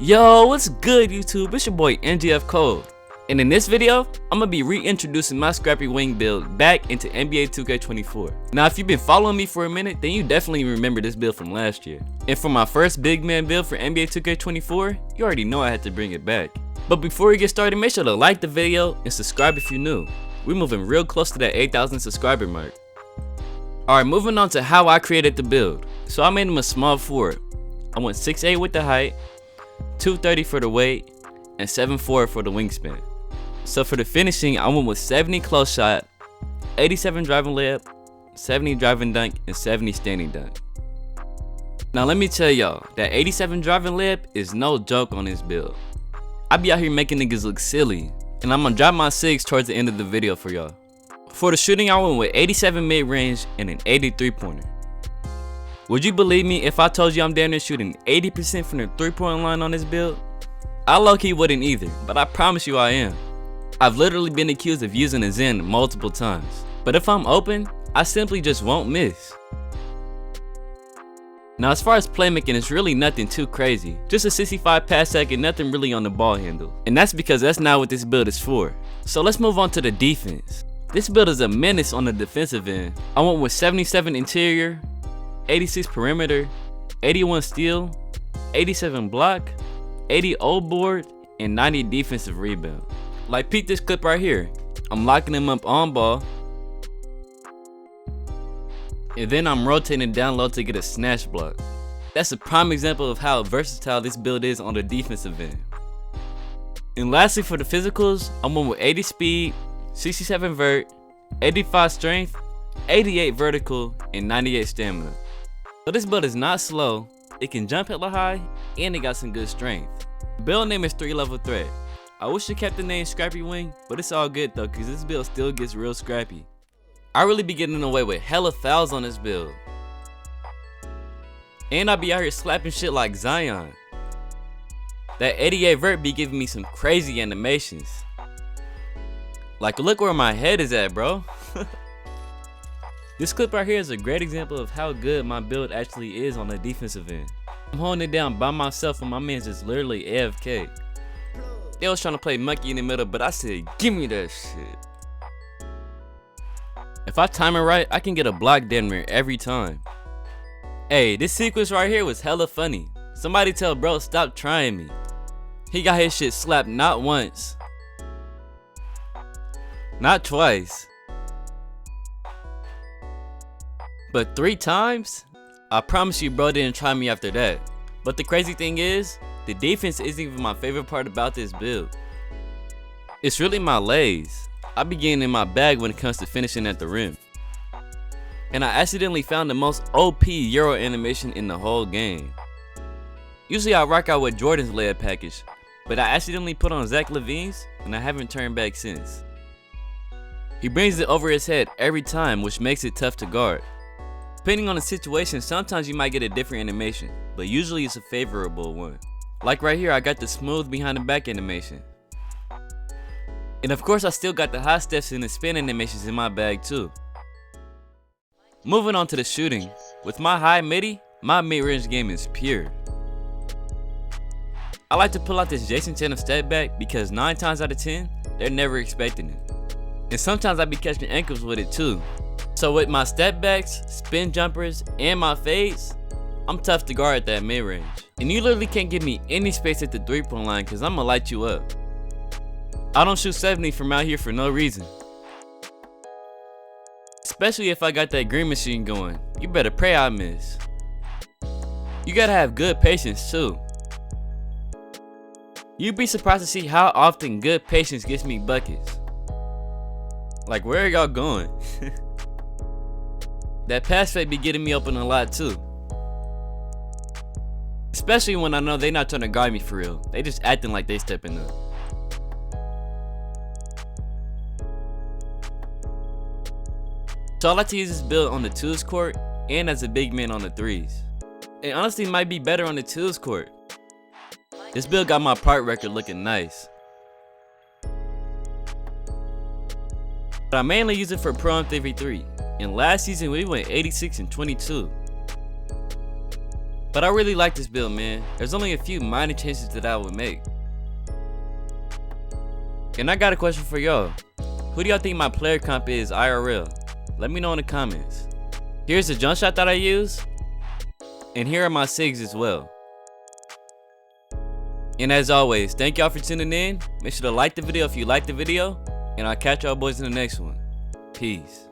Yo, what's good YouTube? It's your boy NGF Kold. And in this video, I'm gonna be reintroducing my Scrappy wing build back into NBA 2K24. Now if you've been following me for a minute, then you definitely remember this build from last year. And for my first big man build for NBA 2K24, you already know I had to bring it back. But before we get started, make sure to like the video and subscribe if you're new. We're moving real close to that 8,000 subscriber mark. Alright, moving on to how I created the build. So I made him a small forward. I went 6'8" with the height, 230 for the weight, and 7'4" for the wingspan. So for the finishing, I went with 70 close shot, 87 driving layup, 70 driving dunk, and 70 standing dunk. Now let me tell y'all, that 87 driving layup is no joke on this build. I be out here making niggas look silly, and I'm gonna drop my 6 towards the end of the video for y'all. For the shooting, I went with 87 mid-range and an 83 pointer. Would you believe me if I told you I'm down there shooting 80% from the 3-point line on this build? I low-key wouldn't either, but I promise you I am. I've literally been accused of using a Zen multiple times, but if I'm open, I simply just won't miss. Now as far as playmaking, it's really nothing too crazy. Just a 65 pass second, nothing really on the ball handle. And that's because that's not what this build is for. So let's move on to the defense. This build is a menace on the defensive end. I went with 77 interior, 86 perimeter, 81 steal, 87 block, 80 old board, and 90 defensive rebound. Like peep this clip right here. I'm locking him up on ball, and then I'm rotating down low to get a snatch block. That's a prime example of how versatile this build is on the defensive end. And lastly, for the physicals, I went with 80 speed, 67 vert, 85 strength, 88 vertical, and 98 stamina. So this build is not slow, it can jump hella high, and it got some good strength. The build name is 3-level threat. I wish it kept the name Scrappy Wing, but it's all good though, cause this build still gets real scrappy. I really be getting away with hella fouls on this build. And I be out here slapping shit like Zion. That 88 vert be giving me some crazy animations. Like look where my head is at, bro. This clip right here is a great example of how good my build actually is on the defensive end. I'm holding it down by myself and my man's just literally AFK. They was trying to play monkey in the middle, but I said, give me that shit. If I time it right, I can get a block damn near every time. Hey, this sequence right here was hella funny. Somebody tell bro stop trying me. He got his shit slapped not once, not twice, but 3 times? I promise you bro didn't try me after that. But the crazy thing is, the defense isn't even my favorite part about this build. It's really my lays. I be getting in my bag when it comes to finishing at the rim. And I accidentally found the most OP Euro animation in the whole game. Usually I rock out with Jordan's layup package, but I accidentally put on Zach LaVine's and I haven't turned back since. He brings it over his head every time, which makes it tough to guard. Depending on the situation, sometimes you might get a different animation, but usually it's a favorable one. Like right here, I got the smooth behind the back animation. And of course I still got the high steps and the spin animations in my bag too. Moving on to the shooting. With my high midi, my mid-range game is pure. I like to pull out this Jason Tatum step back because 9 times out of 10, they're never expecting it. And sometimes I be catching ankles with it too. So with my step backs, spin jumpers, and my fades, I'm tough to guard at that mid-range. And you literally can't give me any space at the 3-point line cause I'ma light you up. I don't shoot 70 from out here for no reason. Especially if I got that green machine going. You better pray I miss. You gotta have good patience too. You'd be surprised to see how often good patience gets me buckets. Like where are y'all going? That pass fake be getting me open a lot too. Especially when I know they not trying to guard me for real. They just acting like they stepping up. So I like to use this build on the 2s court and as a big man on the 3s. It honestly might be better on the 2s court. This build got my part record looking nice. But I mainly use it for Pro and 3v3. And last season we went 86 and 22. But I really like this build, man. There's only a few minor changes that I would make. And I got a question for y'all. Who do y'all think my player comp is IRL? Let me know in the comments. Here's the jump shot that I use. And here are my SIGs as well. And as always, thank y'all for tuning in. Make sure to like the video if you liked the video. And I'll catch y'all boys in the next one. Peace.